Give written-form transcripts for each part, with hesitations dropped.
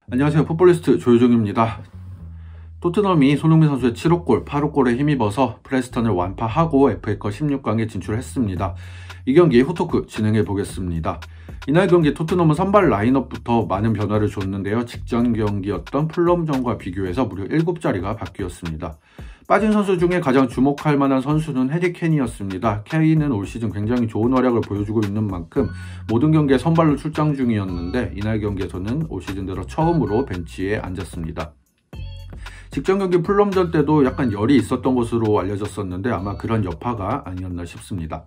안녕하세요. 풋볼리스트 조효정입니다. 토트넘이 손흥민 선수의 7호 골, 8호 골에 힘입어서 프레스턴을 완파하고 FA컵 16강에 진출했습니다. 이 경기 후토크 진행해 보겠습니다. 이날 경기 토트넘은 선발 라인업부터 많은 변화를 줬는데요. 직전 경기였던 풀럼전과 비교해서 무려 7자리가 바뀌었습니다. 빠진 선수 중에 가장 주목할 만한 선수는 해리 케인이었습니다. 케인은 올 시즌 굉장히 좋은 활약을 보여주고 있는 만큼 모든 경기에 선발로 출장 중이었는데 이날 경기에서는 올 시즌 들어 처음으로 벤치에 앉았습니다. 직전 경기 풀럼전 때도 약간 열이 있었던 것으로 알려졌었는데 아마 그런 여파가 아니었나 싶습니다.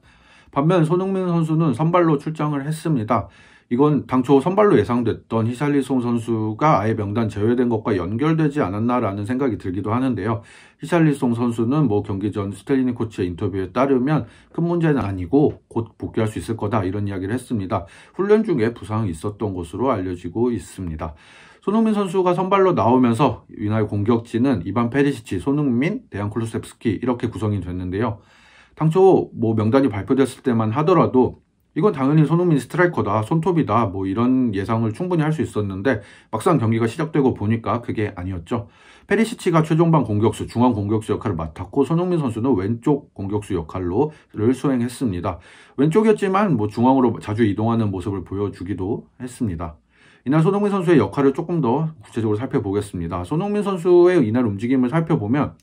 반면 손흥민 선수는 선발로 출장을 했습니다. 이건 당초 선발로 예상됐던 히샬리송 선수가 아예 명단 제외된 것과 연결되지 않았나라는 생각이 들기도 하는데요. 히샬리송 선수는 경기 전 스텔리니 코치의 인터뷰에 따르면 큰 문제는 아니고 곧 복귀할 수 있을 거다 이런 이야기를 했습니다. 훈련 중에 부상이 있었던 것으로 알려지고 있습니다. 손흥민 선수가 선발로 나오면서 이날 공격진은 이반 페리시치, 손흥민, 데얀 쿨루셉스키 이렇게 구성이 됐는데요. 당초 명단이 발표됐을 때만 하더라도 이건 당연히 손흥민 스트라이커다, 손톱이다 이런 예상을 충분히 할 수 있었는데 막상 경기가 시작되고 보니까 그게 아니었죠. 페리시치가 최종반 공격수, 중앙 공격수 역할을 맡았고 손흥민 선수는 왼쪽 공격수 역할로를 수행했습니다. 왼쪽이었지만 중앙으로 자주 이동하는 모습을 보여주기도 했습니다. 이날 손흥민 선수의 역할을 조금 더 구체적으로 살펴보겠습니다. 손흥민 선수의 이날 움직임을 살펴보면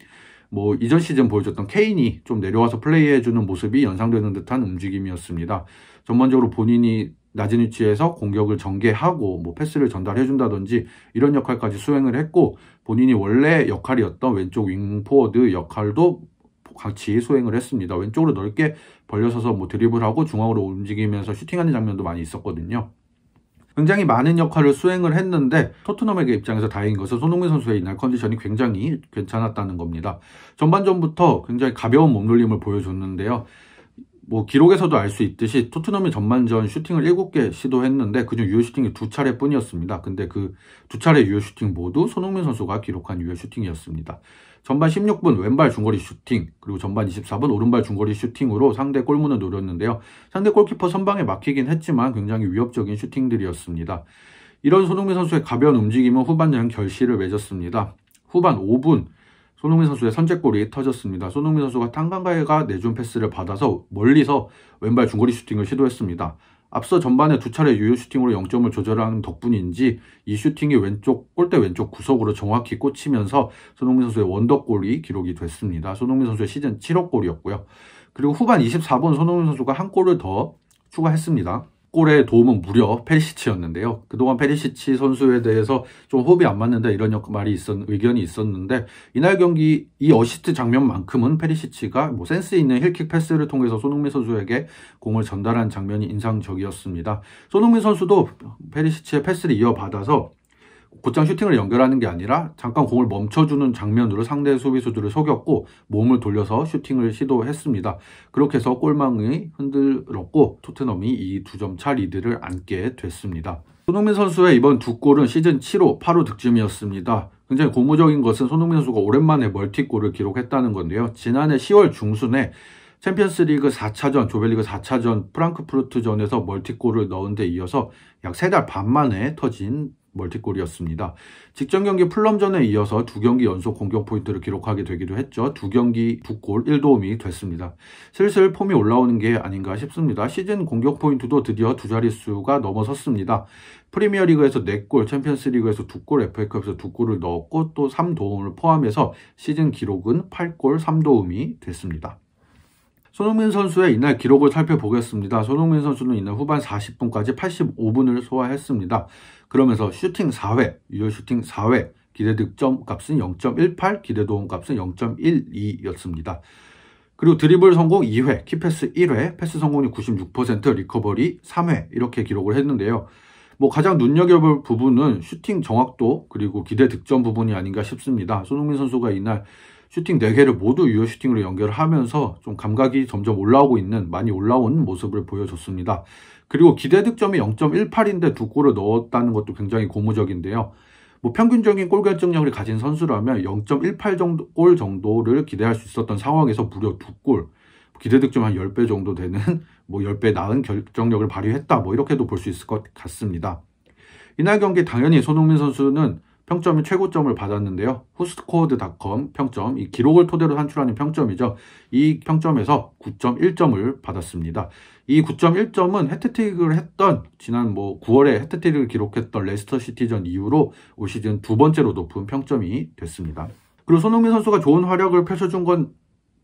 이전 시즌 보여줬던 케인이 좀 내려와서 플레이해주는 모습이 연상되는 듯한 움직임이었습니다. 전반적으로 본인이 낮은 위치에서 공격을 전개하고 패스를 전달해준다든지 이런 역할까지 수행을 했고 본인이 원래 역할이었던 왼쪽 윙포워드 역할도 같이 수행을 했습니다. 왼쪽으로 넓게 벌려서서 드리블하고 중앙으로 움직이면서 슈팅하는 장면도 많이 있었거든요. 굉장히 많은 역할을 수행을 했는데 토트넘에게 입장에서 다행인 것은 손흥민 선수의 이날 컨디션이 굉장히 괜찮았다는 겁니다. 전반전부터 굉장히 가벼운 몸놀림을 보여줬는데요. 기록에서도 알 수 있듯이 토트넘이 전반전 슈팅을 7개 시도했는데 그중 유효 슈팅이 2차례 뿐이었습니다. 근데 그 2차례 유효 슈팅 모두 손흥민 선수가 기록한 유효 슈팅이었습니다. 전반 16분 왼발 중거리 슈팅, 그리고 전반 24분 오른발 중거리 슈팅으로 상대 골문을 노렸는데요. 상대 골키퍼 선방에 막히긴 했지만 굉장히 위협적인 슈팅들이었습니다. 이런 손흥민 선수의 가벼운 움직임은 후반전 결실을 맺었습니다. 후반 5분 손흥민 선수의 선제골이 터졌습니다. 손흥민 선수가 탄강가이가 내준 패스를 받아서 멀리서 왼발 중거리 슈팅을 시도했습니다. 앞서 전반에 2차례 유효 슈팅으로 0점을 조절한 덕분인지 이 슈팅이 골대 왼쪽 구석으로 정확히 꽂히면서 손흥민 선수의 원더골이 기록이 됐습니다. 손흥민 선수의 시즌 7호 골이었고요. 그리고 후반 24분 손흥민 선수가 한 골을 더 추가했습니다. 골의 도움은 무려 페리시치였는데요. 그동안 페리시치 선수에 대해서 좀 호흡이 안 맞는다 이런 의견이 있었는데 이날 경기 이 어시스트 장면만큼은 페리시치가 센스 있는 힐킥 패스를 통해서 손흥민 선수에게 공을 전달한 장면이 인상적이었습니다. 손흥민 선수도 페리시치의 패스를 이어받아서 곧장 슈팅을 연결하는 게 아니라 잠깐 공을 멈춰주는 장면으로 상대 수비수들을 속였고 몸을 돌려서 슈팅을 시도했습니다. 그렇게 해서 골망이 흔들었고 토트넘이 이 2점 차 리드를 안게 됐습니다. 손흥민 선수의 이번 두 골은 시즌 7호, 8호 득점이었습니다. 굉장히 고무적인 것은 손흥민 선수가 오랜만에 멀티골을 기록했다는 건데요. 지난해 10월 중순에 챔피언스리그 4차전, 조별리그 4차전 프랑크푸르트전에서 멀티골을 넣은 데 이어서 약 3달 반 만에 터진 멀티골이었습니다. 직전 경기 풀럼전에 이어서 2경기 연속 공격 포인트를 기록하게 되기도 했죠. 2경기 2골 1도움이 됐습니다. 슬슬 폼이 올라오는 게 아닌가 싶습니다. 시즌 공격 포인트도 드디어 2자릿수가 넘어섰습니다. 프리미어리그에서 4골, 챔피언스리그에서 2골, FA컵에서 2골을 넣었고 또 3도움을 포함해서 시즌 기록은 8골 3도움이 됐습니다. 손흥민 선수의 이날 기록을 살펴보겠습니다. 손흥민 선수는 이날 후반 40분까지 85분을 소화했습니다. 그러면서 슈팅 4회, 유효 슈팅 4회, 기대 득점 값은 0.18, 기대 도움 값은 0.12였습니다. 그리고 드리블 성공 2회, 키패스 1회, 패스 성공률 96%, 리커버리 3회 이렇게 기록을 했는데요. 가장 눈여겨볼 부분은 슈팅 정확도 그리고 기대 득점 부분이 아닌가 싶습니다. 손흥민 선수가 이날 슈팅 4개를 모두 유효 슈팅으로 연결하면서 좀 감각이 점점 많이 올라온 모습을 보여줬습니다. 그리고 기대 득점이 0.18인데 2골을 넣었다는 것도 굉장히 고무적인데요. 평균적인 골 결정력을 가진 선수라면 0.18 골 정도를 기대할 수 있었던 상황에서 무려 2골, 기대 득점 한 10배 정도 되는 10배 나은 결정력을 발휘했다 이렇게도 볼 수 있을 것 같습니다. 이날 경기 당연히 손흥민 선수는 평점이 최고점을 받았는데요. 후스코어드닷컴 평점, 이 기록을 토대로 산출하는 평점이죠. 이 평점에서 9.1점을 받았습니다. 이 9.1점은 해트트릭을 했던 지난 9월에 해트트릭을 기록했던 레스터 시티전 이후로 올 시즌 두 번째로 높은 평점이 됐습니다. 그리고 손흥민 선수가 좋은 활약을 펼쳐준 건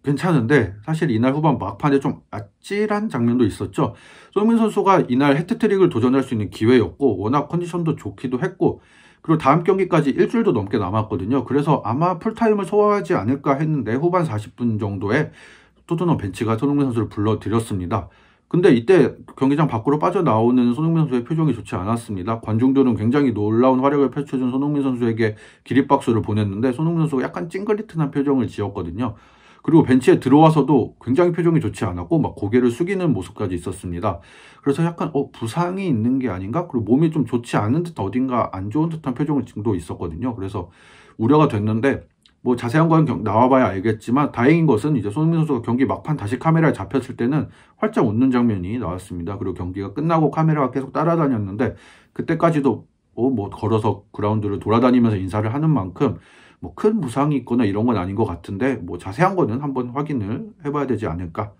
괜찮은데 사실 이날 후반 막판에 좀 아찔한 장면도 있었죠. 손흥민 선수가 이날 해트트릭을 도전할 수 있는 기회였고 워낙 컨디션도 좋기도 했고 그리고 다음 경기까지 일주일도 넘게 남았거든요. 그래서 아마 풀타임을 소화하지 않을까 했는데 후반 40분 정도에 토트넘 벤치가 손흥민 선수를 불러들였습니다. 근데 이때 경기장 밖으로 빠져나오는 손흥민 선수의 표정이 좋지 않았습니다. 관중들은 굉장히 놀라운 활약을 펼쳐준 손흥민 선수에게 기립박수를 보냈는데 손흥민 선수가 약간 찡그리트한 표정을 지었거든요. 그리고 벤치에 들어와서도 굉장히 표정이 좋지 않았고 막 고개를 숙이는 모습까지 있었습니다. 그래서 약간 부상이 있는 게 아닌가? 그리고 몸이 좀 좋지 않은 듯 어딘가 안 좋은 듯한 표정을 지금도 있었거든요. 그래서 우려가 됐는데 자세한 건 나와봐야 알겠지만 다행인 것은 이제 손흥민 선수가 경기 막판 다시 카메라에 잡혔을 때는 활짝 웃는 장면이 나왔습니다. 그리고 경기가 끝나고 카메라가 계속 따라다녔는데 그때까지도 걸어서 그라운드를 돌아다니면서 인사를 하는 만큼 큰 부상이 있거나 이런 건 아닌 것 같은데 자세한 거는 한번 확인을 해봐야 되지 않을까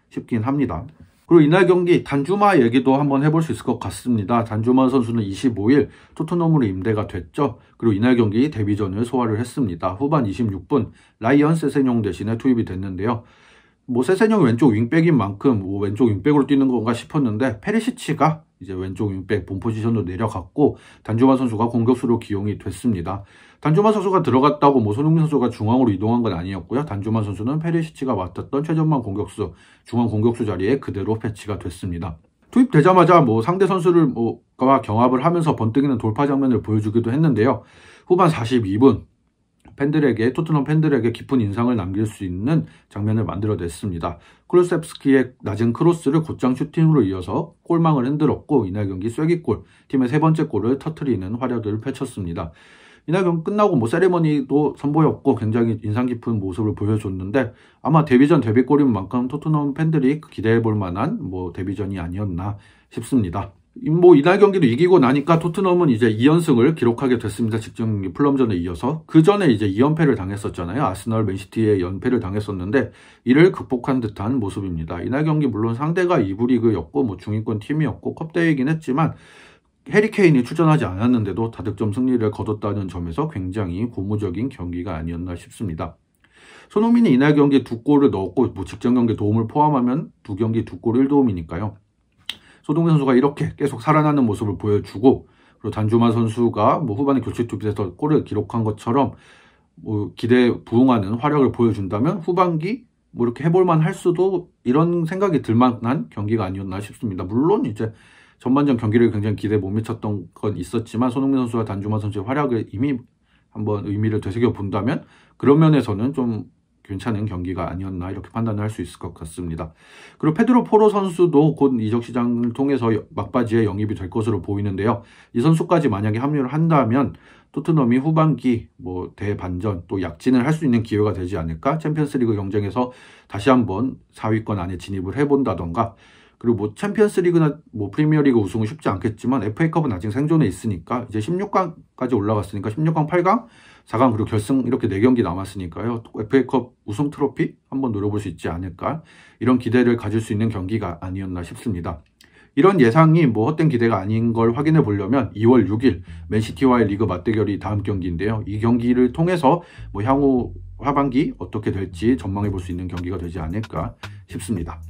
싶긴 합니다. 그리고 이날 경기 단주마 얘기도 한번 해볼 수 있을 것 같습니다. 단주마 선수는 25일 토트넘으로 임대가 됐죠. 그리고 이날 경기 데뷔전을 소화를 했습니다. 후반 26분 라이언 세세뇽 대신에 투입이 됐는데요. 세세뇽이 왼쪽 윙백인 만큼 왼쪽 윙백으로 뛰는 건가 싶었는데 페리시치가 이제 왼쪽 윙백 본 포지션으로 내려갔고 단주마 선수가 공격수로 기용이 됐습니다. 단주마 선수가 들어갔다고 손흥민 선수가 중앙으로 이동한 건 아니었고요. 단주마 선수는 페리시치가 맡았던 최전방 공격수, 중앙 공격수 자리에 그대로 배치가 됐습니다. 투입되자마자 상대 선수를 경합을 하면서 번뜩이는 돌파 장면을 보여주기도 했는데요. 후반 42분 토트넘 팬들에게 깊은 인상을 남길 수 있는 장면을 만들어냈습니다. 쿠루셉스키의 낮은 크로스를 곧장 슈팅으로 이어서 골망을 흔들었고 이날 경기 쐐기골, 팀의 세 번째 골을 터뜨리는 활약을 펼쳤습니다. 이날 경기 끝나고 세레머니도 선보였고 굉장히 인상 깊은 모습을 보여줬는데 아마 데뷔전 데뷔골인 만큼 토트넘 팬들이 기대해볼 만한 데뷔전이 아니었나 싶습니다. 이날 경기도 이기고 나니까 토트넘은 이제 2연승을 기록하게 됐습니다. 직전 플럼전에 이어서. 그 전에 이제 2연패를 당했었잖아요. 아스널, 맨시티에 연패를 당했었는데 이를 극복한 듯한 모습입니다. 이날 경기 물론 상대가 2부 리그였고 중위권 팀이었고 컵대회이긴 했지만 해리 케인이 출전하지 않았는데도 다득점 승리를 거뒀다는 점에서 굉장히 고무적인 경기가 아니었나 싶습니다. 손흥민이 이날 경기에 2골을 넣었고 직전 경기 도움을 포함하면 2경기 2골 1도움이니까요. 손흥민 선수가 이렇게 계속 살아나는 모습을 보여주고 그리고 단주마 선수가 후반에 교체 투입에서 골을 기록한 것처럼 기대에 부응하는 활약을 보여준다면 후반기 이렇게 해볼만 할 수도 이런 생각이 들만한 경기가 아니었나 싶습니다. 물론 이제 전반전 경기를 굉장히 기대에 못 미쳤던 건 있었지만 손흥민 선수와 단주마 선수의 활약을 이미 한번 의미를 되새겨 본다면 그런 면에서는 좀 괜찮은 경기가 아니었나 이렇게 판단을 할 수 있을 것 같습니다. 그리고 페드로 포로 선수도 곧 이적 시장을 통해서 막바지에 영입이 될 것으로 보이는데요. 이 선수까지 만약에 합류를 한다면 토트넘이 후반기 대반전 또 약진을 할 수 있는 기회가 되지 않을까? 챔피언스리그 경쟁에서 다시 한번 4위권 안에 진입을 해본다던가 그리고 챔피언스리그나 프리미어리그 우승은 쉽지 않겠지만 FA컵은 아직 생존해 있으니까 이제 16강까지 올라갔으니까 16강, 8강, 4강 그리고 결승 이렇게 4경기 남았으니까요. FA컵 우승 트로피 한번 노려볼 수 있지 않을까 이런 기대를 가질 수 있는 경기가 아니었나 싶습니다. 이런 예상이 헛된 기대가 아닌 걸 확인해 보려면 2월 6일 맨시티와의 리그 맞대결이 다음 경기인데요. 이 경기를 통해서 향후 하반기 어떻게 될지 전망해 볼 수 있는 경기가 되지 않을까 싶습니다.